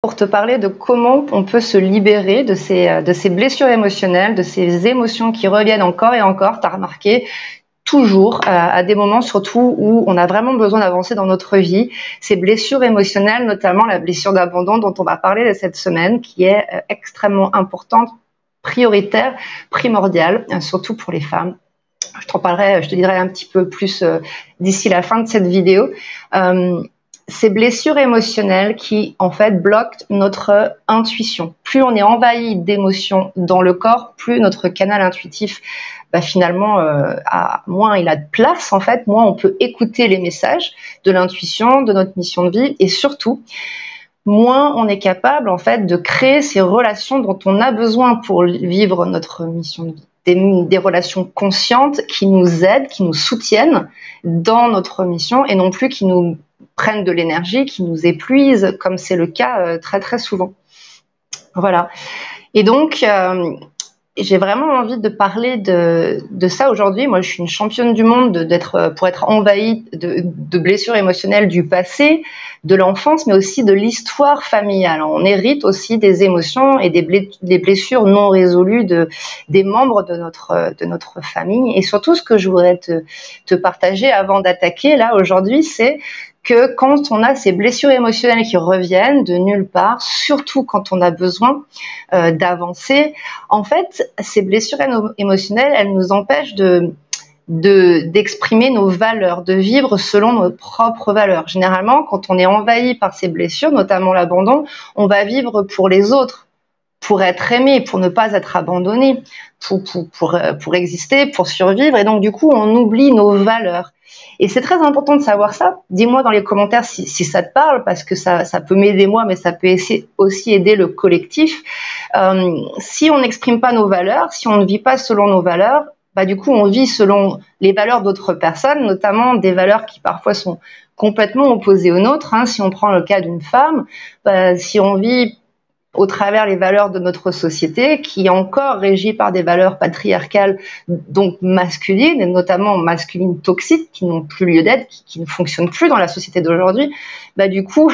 Pour te parler de comment on peut se libérer de ces blessures émotionnelles, de ces émotions qui reviennent encore et encore. Tu as remarqué, toujours à des moments surtout où on a vraiment besoin d'avancer dans notre vie. Ces blessures émotionnelles, notamment la blessure d'abandon dont on va parler cette semaine, qui est extrêmement importante, prioritaire, primordiale, surtout pour les femmes. Je t'en parlerai, je te dirai un petit peu plus d'ici la fin de cette vidéo. Ces blessures émotionnelles qui, en fait, bloquent notre intuition. Plus on est envahi d'émotions dans le corps, plus notre canal intuitif, finalement, moins il a de place, en fait, moins on peut écouter les messages de l'intuition, de notre mission de vie, et surtout, moins on est capable, en fait, de créer ces relations dont on a besoin pour vivre notre mission de vie. Des relations conscientes qui nous aident, qui nous soutiennent dans notre mission et non plus qui nous prennent de l'énergie, qui nous épuisent, comme c'est le cas très très souvent. Voilà. Et donc, j'ai vraiment envie de parler de ça aujourd'hui. Moi, je suis une championne du monde pour être envahie de blessures émotionnelles du passé, de l'enfance, mais aussi de l'histoire familiale. On hérite aussi des émotions et des blessures non résolues des membres de notre famille. Et surtout, ce que je voudrais te partager avant d'attaquer, là, aujourd'hui, c'est que quand on a ces blessures émotionnelles qui reviennent de nulle part, surtout quand on a besoin d'avancer, en fait, ces blessures émotionnelles, elles nous empêchent d'exprimer nos valeurs, de vivre selon nos propres valeurs. Généralement, quand on est envahi par ces blessures, notamment l'abandon, on va vivre pour les autres, pour être aimé, pour ne pas être abandonné, pour exister, pour survivre. Et donc, du coup, on oublie nos valeurs. Et c'est très important de savoir ça. Dis-moi dans les commentaires si ça te parle, parce que ça peut m'aider moi, mais ça peut aussi aider le collectif. Si on n'exprime pas nos valeurs, si on ne vit pas selon nos valeurs, du coup, on vit selon les valeurs d'autres personnes, notamment des valeurs qui parfois sont complètement opposées aux nôtres. Si on prend le cas d'une femme, si on vit au travers les valeurs de notre société, qui est encore régie par des valeurs patriarcales, donc masculines, et notamment masculines toxiques, qui n'ont plus lieu d'être, qui ne fonctionnent plus dans la société d'aujourd'hui, du coup,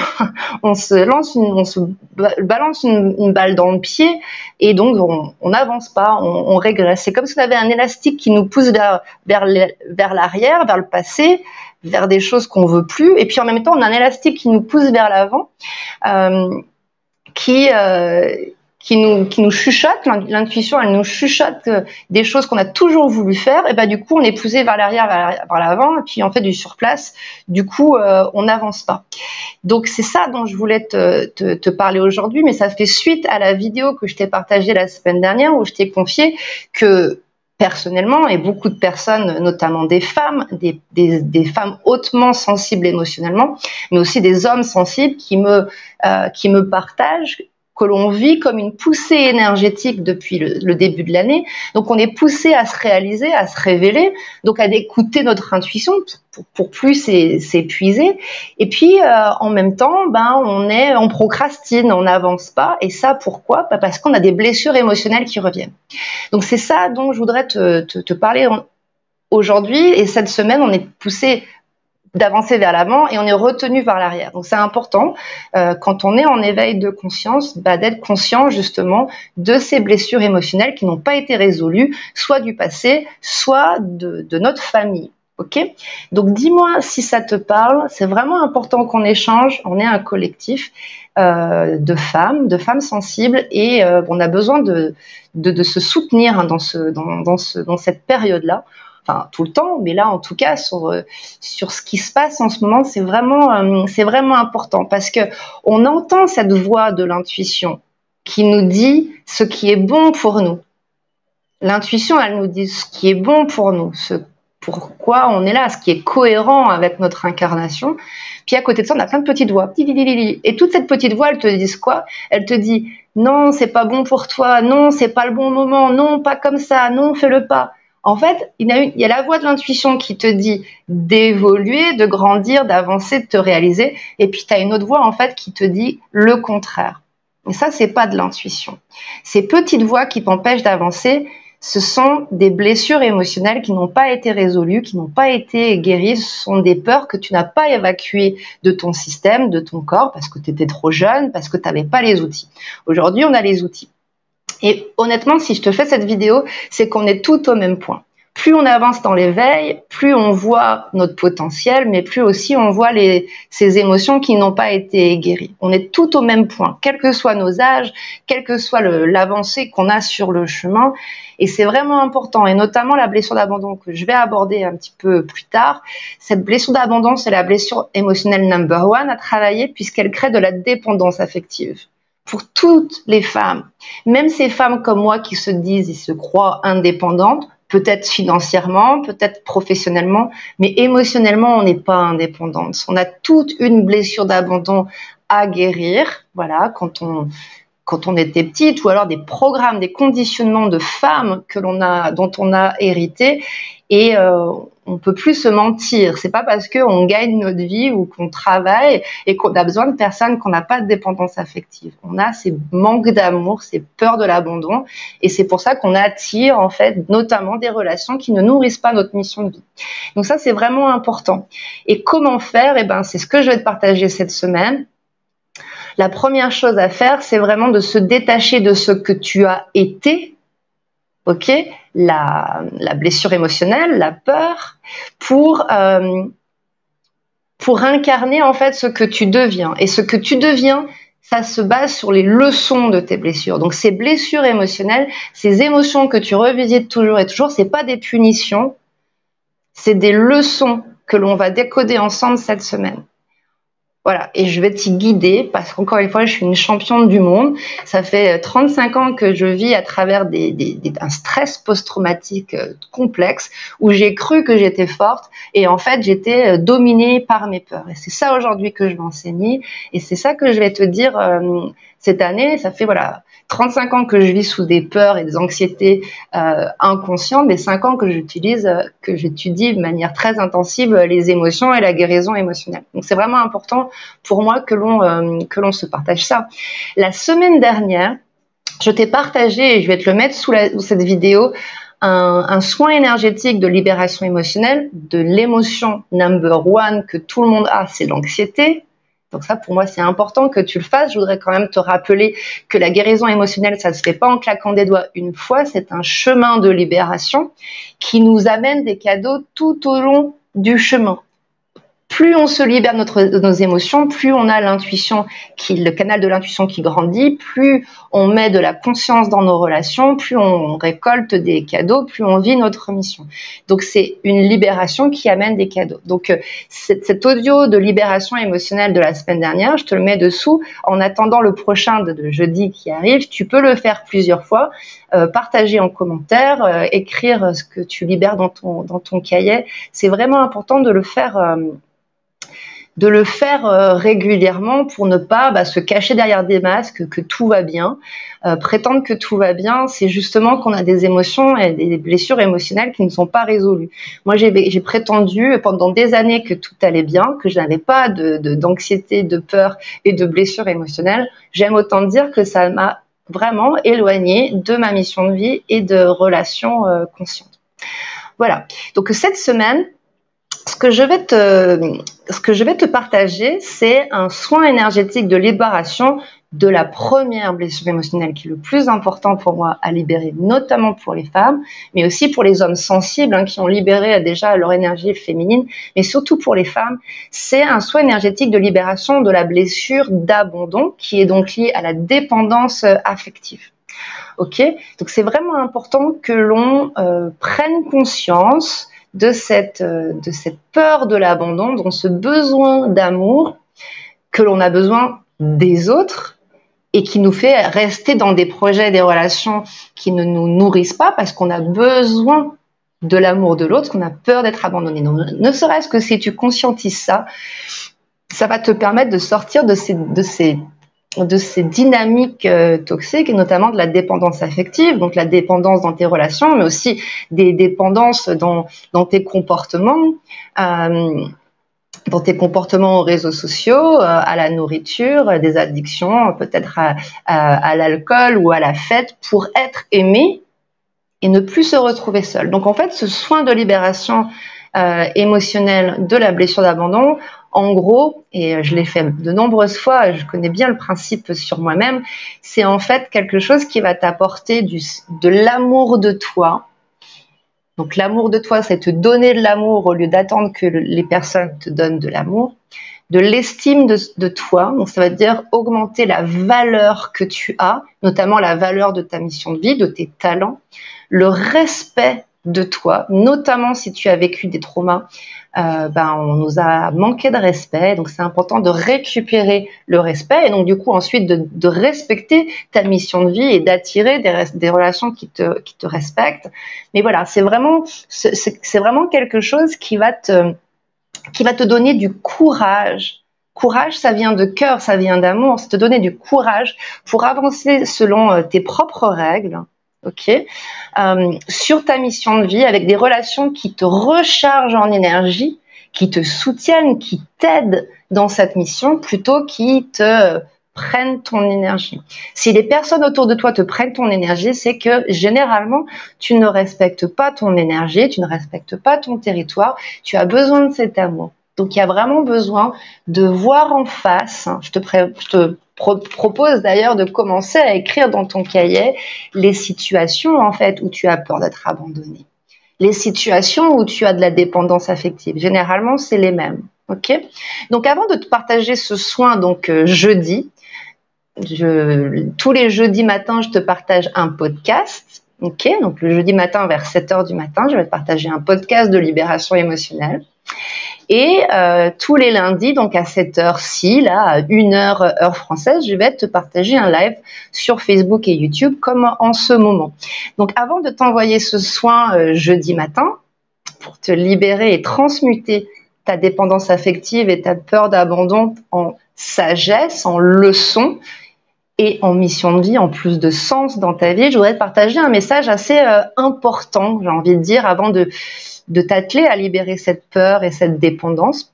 on se balance une balle dans le pied, et donc on n'avance pas, on régresse. C'est comme si on avait un élastique qui nous pousse vers l'arrière, vers le passé, vers des choses qu'on veut plus, et puis en même temps, on a un élastique qui nous pousse vers l'avant, qui nous chuchote, l'intuition, elle nous chuchote des choses qu'on a toujours voulu faire, et du coup, on est poussé vers l'arrière, vers l'avant, et puis on fait du surplace, du coup, on n'avance pas. Donc, c'est ça dont je voulais te parler aujourd'hui, mais ça fait suite à la vidéo que je t'ai partagée la semaine dernière, où je t'ai confié que, personnellement, et beaucoup de personnes, notamment des femmes, des femmes hautement sensibles émotionnellement, mais aussi des hommes sensibles qui me partagent que l'on vit comme une poussée énergétique depuis le début de l'année. Donc on est poussé à se réaliser, à se révéler, donc à écouter notre intuition pour plus s'épuiser. Et puis en même temps, on procrastine, on n'avance pas. Et ça, pourquoi ? Parce qu'on a des blessures émotionnelles qui reviennent. Donc c'est ça dont je voudrais te parler aujourd'hui. Et cette semaine, on est poussé d'avancer vers l'avant et on est retenu vers l'arrière. Donc c'est important, quand on est en éveil de conscience, d'être conscient justement de ces blessures émotionnelles qui n'ont pas été résolues, soit du passé, soit de notre famille. Ok ? Donc dis-moi si ça te parle. C'est vraiment important qu'on échange. On est un collectif de femmes sensibles, et on a besoin de se soutenir dans cette période-là. Enfin, tout le temps, mais là, en tout cas, sur ce qui se passe en ce moment, c'est vraiment important, parce que on entend cette voix de l'intuition qui nous dit ce qui est bon pour nous. L'intuition, elle nous dit ce qui est bon pour nous, pourquoi on est là, ce qui est cohérent avec notre incarnation. Puis à côté de ça, on a plein de petites voix. Et toute cette petite voix, elle te dit quoi ? Elle te dit non, c'est pas bon pour toi, non, c'est pas le bon moment, non, pas comme ça, non, fais-le pas. En fait, il y a la voix de l'intuition qui te dit d'évoluer, de grandir, d'avancer, de te réaliser. Et puis, tu as une autre voix, en fait, qui te dit le contraire. Et ça, c'est pas de l'intuition. Ces petites voix qui t'empêchent d'avancer, ce sont des blessures émotionnelles qui n'ont pas été résolues, qui n'ont pas été guéries. Ce sont des peurs que tu n'as pas évacuées de ton système, de ton corps, parce que tu étais trop jeune, parce que tu n'avais pas les outils. Aujourd'hui, on a les outils. Et honnêtement, si je te fais cette vidéo, c'est qu'on est tout au même point. Plus on avance dans l'éveil, plus on voit notre potentiel, mais plus aussi on voit ces émotions qui n'ont pas été guéries. On est tout au même point, quels que soient nos âges, quelle que soit l'avancée qu'on a sur le chemin. Et c'est vraiment important, et notamment la blessure d'abandon que je vais aborder un petit peu plus tard. Cette blessure d'abandon, c'est la blessure émotionnelle number one à travailler puisqu'elle crée de la dépendance affective. Pour toutes les femmes, même ces femmes comme moi qui se disent et se croient indépendantes, peut-être financièrement, peut-être professionnellement, mais émotionnellement, on n'est pas indépendante. On a toute une blessure d'abandon à guérir, voilà, quand on était petite, ou alors des programmes, des conditionnements de femmes dont on a hérité, et on peut plus se mentir. C'est pas parce qu'on gagne notre vie ou qu'on travaille et qu'on a besoin de personnes qu'on n'a pas de dépendance affective. On a ces manques d'amour, ces peurs de l'abandon, et c'est pour ça qu'on attire en fait notamment des relations qui ne nourrissent pas notre mission de vie. Donc ça, c'est vraiment important. Et comment faire? Eh ben, c'est ce que je vais te partager cette semaine. La première chose à faire, c'est vraiment de se détacher de ce que tu as été, ok, la blessure émotionnelle, la peur, pour incarner en fait ce que tu deviens. Et ce que tu deviens, ça se base sur les leçons de tes blessures. Donc ces blessures émotionnelles, ces émotions que tu revisites toujours et toujours, c'est pas des punitions, c'est des leçons que l'on va décoder ensemble cette semaine. Voilà, et je vais t'y guider parce qu'encore une fois, je suis une championne du monde. Ça fait 35 ans que je vis à travers un stress post-traumatique complexe où j'ai cru que j'étais forte et en fait, j'étais dominée par mes peurs. Et c'est ça aujourd'hui que je vais enseigner et c'est ça que je vais te dire cette année. Ça fait 35 ans que je vis sous des peurs et des anxiétés inconscientes, mais 5 ans que j'étudie de manière très intensive les émotions et la guérison émotionnelle. Donc c'est vraiment important pour moi que l'on se partage ça. La semaine dernière, je t'ai partagé, et je vais te le mettre sous cette vidéo, un soin énergétique de libération émotionnelle, de l'émotion number one que tout le monde a, c'est l'anxiété. Donc ça, pour moi, c'est important que tu le fasses. Je voudrais quand même te rappeler que la guérison émotionnelle, ça ne se fait pas en claquant des doigts une fois. C'est un chemin de libération qui nous amène des cadeaux tout au long du chemin. Plus on se libère de nos émotions, plus on a le canal de l'intuition qui grandit, plus on met de la conscience dans nos relations, plus on récolte des cadeaux, plus on vit notre mission. Donc c'est une libération qui amène des cadeaux. Donc cet audio de libération émotionnelle de la semaine dernière, je te le mets dessous. En attendant le prochain de jeudi qui arrive, tu peux le faire plusieurs fois, partager en commentaire, écrire ce que tu libères dans ton cahier. C'est vraiment important de le faire régulièrement pour ne pas se cacher derrière des masques, que tout va bien. Prétendre que tout va bien, c'est justement qu'on a des émotions et des blessures émotionnelles qui ne sont pas résolues. Moi, j'ai prétendu pendant des années que tout allait bien, que je n'avais pas d'anxiété, de peur et de blessures émotionnelles. J'aime autant dire que ça m'a vraiment éloignée de ma mission de vie et de relations conscientes. Voilà. Donc cette semaine, ce que je vais te partager, c'est un soin énergétique de libération de la première blessure émotionnelle qui est le plus important pour moi à libérer, notamment pour les femmes, mais aussi pour les hommes sensibles qui ont libéré déjà leur énergie féminine, mais surtout pour les femmes. C'est un soin énergétique de libération de la blessure d'abandon qui est donc liée à la dépendance affective. Ok, donc c'est vraiment important que l'on prenne conscience de cette peur de l'abandon, de ce besoin d'amour que l'on a besoin des autres et qui nous fait rester dans des projets, des relations qui ne nous nourrissent pas parce qu'on a besoin de l'amour de l'autre, qu'on a peur d'être abandonné. Donc, ne serait-ce que si tu conscientises ça, ça va te permettre de sortir de ces dynamiques toxiques, et notamment de la dépendance affective, donc la dépendance dans tes relations, mais aussi des dépendances dans tes comportements, aux réseaux sociaux, à la nourriture, des addictions, peut-être à l'alcool ou à la fête, pour être aimé et ne plus se retrouver seul. Donc en fait, ce soin de libération émotionnelle de la blessure d'abandon, en gros, et je l'ai fait de nombreuses fois, je connais bien le principe sur moi-même, c'est en fait quelque chose qui va t'apporter de l'amour de toi. Donc l'amour de toi, c'est te donner de l'amour au lieu d'attendre que les personnes te donnent de l'amour. De l'estime de toi, donc ça veut dire augmenter la valeur que tu as, notamment la valeur de ta mission de vie, de tes talents, le respect de toi, notamment si tu as vécu des traumas, on nous a manqué de respect, donc c'est important de récupérer le respect et donc du coup ensuite de respecter ta mission de vie et d'attirer des relations qui te respectent. Mais voilà, c'est vraiment quelque chose qui va te donner du courage. Courage, ça vient de cœur, ça vient d'amour, c'est te donner du courage pour avancer selon tes propres règles, ok, sur ta mission de vie, avec des relations qui te rechargent en énergie, qui te soutiennent, qui t'aident dans cette mission, plutôt qui te prennent ton énergie. Si les personnes autour de toi te prennent ton énergie, c'est que généralement, tu ne respectes pas ton énergie, tu ne respectes pas ton territoire, tu as besoin de cet amour. Donc, il y a vraiment besoin de voir en face. Je te propose d'ailleurs de commencer à écrire dans ton cahier les situations en fait où tu as peur d'être abandonné. Les situations où tu as de la dépendance affective. Généralement, c'est les mêmes. Ok ? Donc, avant de te partager ce soin, donc jeudi, tous les jeudis matins, je te partage un podcast. Ok ? Donc, le jeudi matin vers 7h du matin, je vais te partager un podcast de libération émotionnelle. Et tous les lundis, donc à cette heure-ci, là, à 1h heure française, je vais te partager un live sur Facebook et YouTube comme en ce moment. Donc avant de t'envoyer ce soin jeudi matin, pour te libérer et transmuter ta dépendance affective et ta peur d'abandon en sagesse, en leçon et en mission de vie, en plus de sens dans ta vie, je voudrais te partager un message assez important, j'ai envie de dire, avant de t'atteler à libérer cette peur et cette dépendance.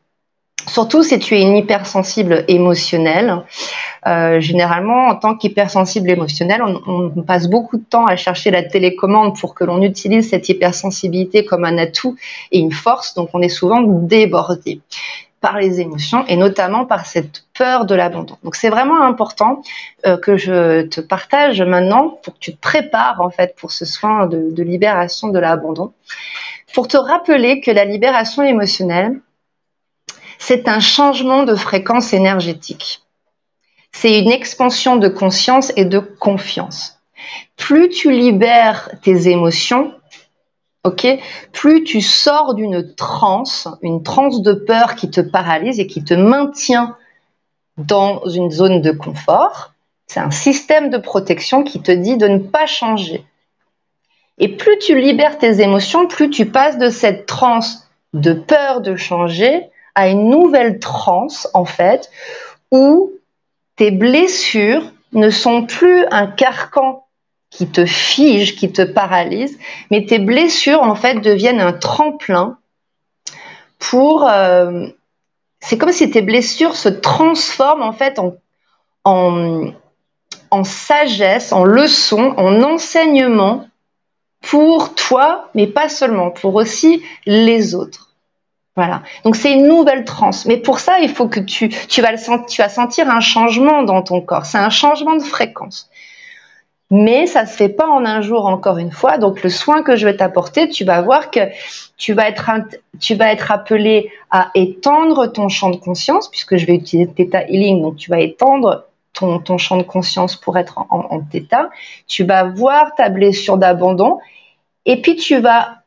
Surtout si tu es une hypersensible émotionnelle. Généralement, en tant qu'hypersensible émotionnelle, on passe beaucoup de temps à chercher la télécommande pour que l'on utilise cette hypersensibilité comme un atout et une force. Donc, on est souvent débordé par les émotions et notamment par cette peur de l'abandon. Donc, c'est vraiment important que je te partage maintenant pour que tu te prépares en fait pour ce soin de libération de l'abandon. Pour te rappeler que la libération émotionnelle, c'est un changement de fréquence énergétique. C'est une expansion de conscience et de confiance. Plus tu libères tes émotions, ok, plus tu sors d'une transe de peur qui te paralyse et qui te maintient dans une zone de confort. C'est un système de protection qui te dit de ne pas changer. Et plus tu libères tes émotions, plus tu passes de cette transe de peur de changer à une nouvelle transe, en fait, où tes blessures ne sont plus un carcan qui te fige, qui te paralyse, mais tes blessures, en fait, deviennent un tremplin pour... c'est comme si tes blessures se transforment, en fait, en sagesse, en leçon, en enseignement, pour toi, mais pas seulement, pour aussi les autres. Voilà. Donc c'est une nouvelle transe. Mais pour ça, il faut que tu vas sentir un changement dans ton corps. C'est un changement de fréquence. Mais ça se fait pas en un jour, encore une fois. Donc le soin que je vais t'apporter, tu vas voir que tu vas être appelé à étendre ton champ de conscience, puisque je vais utiliser Theta Healing. Donc tu vas étendre ton champ de conscience pour être en Theta. Tu vas voir ta blessure d'abandon et puis tu vas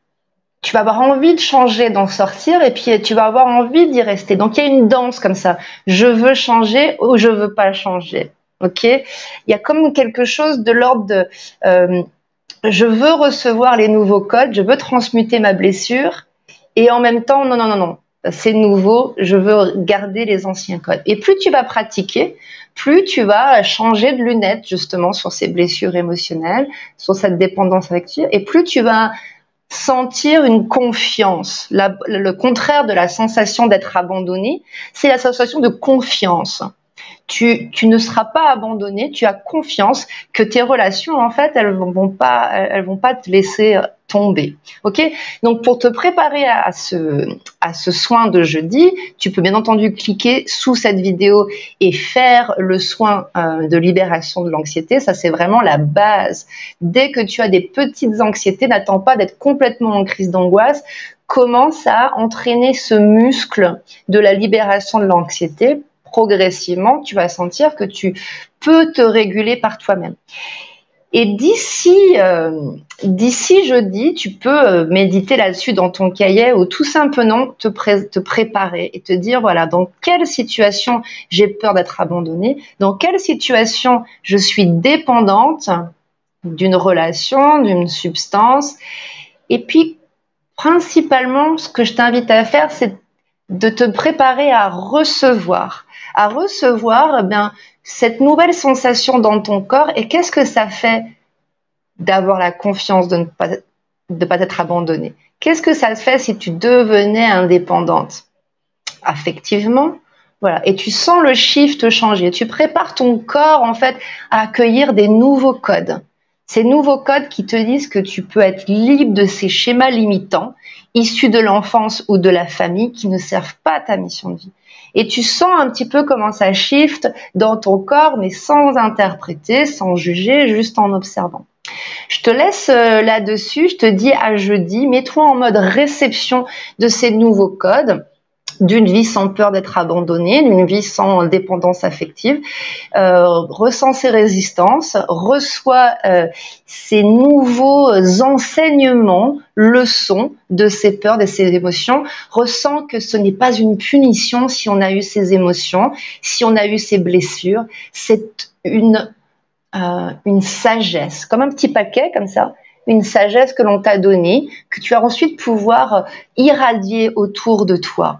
avoir envie de changer, d'en sortir et puis tu vas avoir envie d'y rester. Donc il y a une danse comme ça. Je veux changer ou je veux pas changer. Ok ? Il y a comme quelque chose de l'ordre de je veux recevoir les nouveaux codes, je veux transmuter ma blessure et en même temps non. C'est nouveau, je veux garder les anciens codes. Et plus tu vas pratiquer, plus tu vas changer de lunettes justement sur ces blessures émotionnelles, sur cette dépendance affective, et plus tu vas sentir une confiance. Le contraire de la sensation d'être abandonné, c'est la sensation de confiance. tu ne seras pas abandonné, tu as confiance que tes relations, en fait, elles vont pas te laisser tomber. Ok? Donc, pour te préparer à ce soin de jeudi, tu peux bien entendu cliquer sous cette vidéo et faire le soin de libération de l'anxiété. Ça, c'est vraiment la base. Dès que tu as des petites anxiétés, n'attends pas d'être complètement en crise d'angoisse. Commence à entraîner ce muscle de la libération de l'anxiété. Progressivement, tu vas sentir que tu peux te réguler par toi-même. Et d'ici jeudi, tu peux méditer là-dessus dans ton cahier ou tout simplement te préparer et te dire, voilà, dans quelle situation j'ai peur d'être abandonnée, dans quelle situation je suis dépendante d'une relation, d'une substance. Et puis, principalement, ce que je t'invite à faire, c'est de te préparer à recevoir. Eh bien, cette nouvelle sensation dans ton corps, et qu'est-ce que ça fait d'avoir la confiance de ne pas être abandonnée? Qu'est-ce que ça fait si tu devenais indépendante affectivement? Voilà. Et tu sens le shift changer. Tu prépares ton corps, en fait, à accueillir des nouveaux codes. Ces nouveaux codes qui te disent que tu peux être libre de ces schémas limitants issus de l'enfance ou de la famille qui ne servent pas à ta mission de vie. Et tu sens un petit peu comment ça shift dans ton corps, mais sans interpréter, sans juger, juste en observant. Je te laisse là-dessus, je te dis à jeudi, mets-toi en mode réception de ces nouveaux codes, d'une vie sans peur d'être abandonnée, d'une vie sans dépendance affective, ressens ces résistances, reçois ces nouveaux enseignements, leçons de ces peurs, de ces émotions, ressens que ce n'est pas une punition si on a eu ces émotions, si on a eu ces blessures, c'est une sagesse, comme un petit paquet comme ça, une sagesse que l'on t'a donnée, que tu vas ensuite pouvoir irradier autour de toi.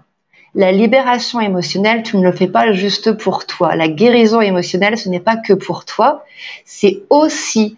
La libération émotionnelle, tu ne le fais pas juste pour toi. La guérison émotionnelle, ce n'est pas que pour toi, c'est aussi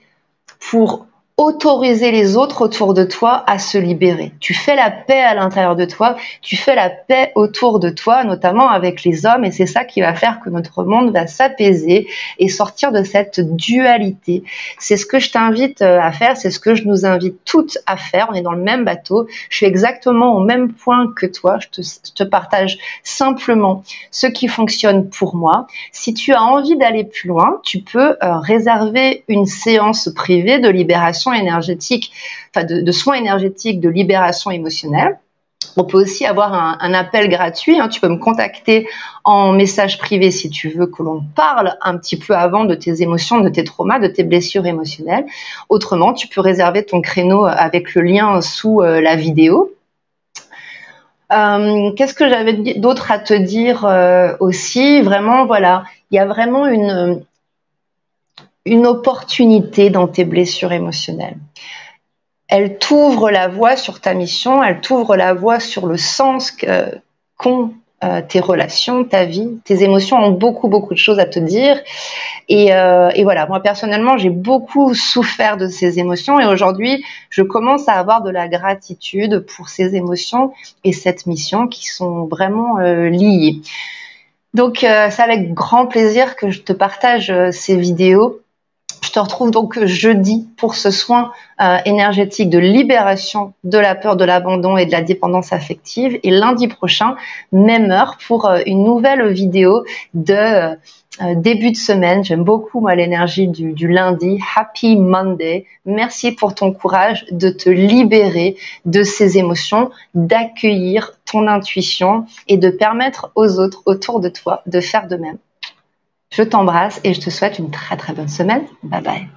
pour autoriser les autres autour de toi à se libérer. Tu fais la paix à l'intérieur de toi, tu fais la paix autour de toi, notamment avec les hommes, et c'est ça qui va faire que notre monde va s'apaiser et sortir de cette dualité. C'est ce que je t'invite à faire, c'est ce que je nous invite toutes à faire. On est dans le même bateau, je suis exactement au même point que toi, je te partage simplement ce qui fonctionne pour moi. Si tu as envie d'aller plus loin, tu peux réserver une séance privée de libération énergétique, enfin de soins énergétiques, de libération émotionnelle. On peut aussi avoir un appel gratuit, hein. Tu peux me contacter en message privé si tu veux que l'on parle un petit peu avant de tes émotions, de tes traumas, de tes blessures émotionnelles. Autrement, tu peux réserver ton créneau avec le lien sous la vidéo. Qu'est-ce que j'avais d'autre à te dire aussi? Vraiment, voilà, il y a vraiment une opportunité dans tes blessures émotionnelles. Elle t'ouvre la voie sur ta mission, elle t'ouvre la voie sur le sens qu'ont tes relations, ta vie. Tes émotions ont beaucoup de choses à te dire. Et voilà, moi personnellement, j'ai beaucoup souffert de ces émotions et aujourd'hui, je commence à avoir de la gratitude pour ces émotions et cette mission qui sont vraiment liées. Donc, c'est avec grand plaisir que je te partage ces vidéos. Je te retrouve donc jeudi pour ce soin énergétique de libération de la peur, de l'abandon et de la dépendance affective. Et lundi prochain, même heure, pour une nouvelle vidéo de début de semaine. J'aime beaucoup moi l'énergie du lundi. Happy Monday. Merci pour ton courage de te libérer de ces émotions, d'accueillir ton intuition et de permettre aux autres autour de toi de faire de même. Je t'embrasse et je te souhaite une très bonne semaine. Bye bye.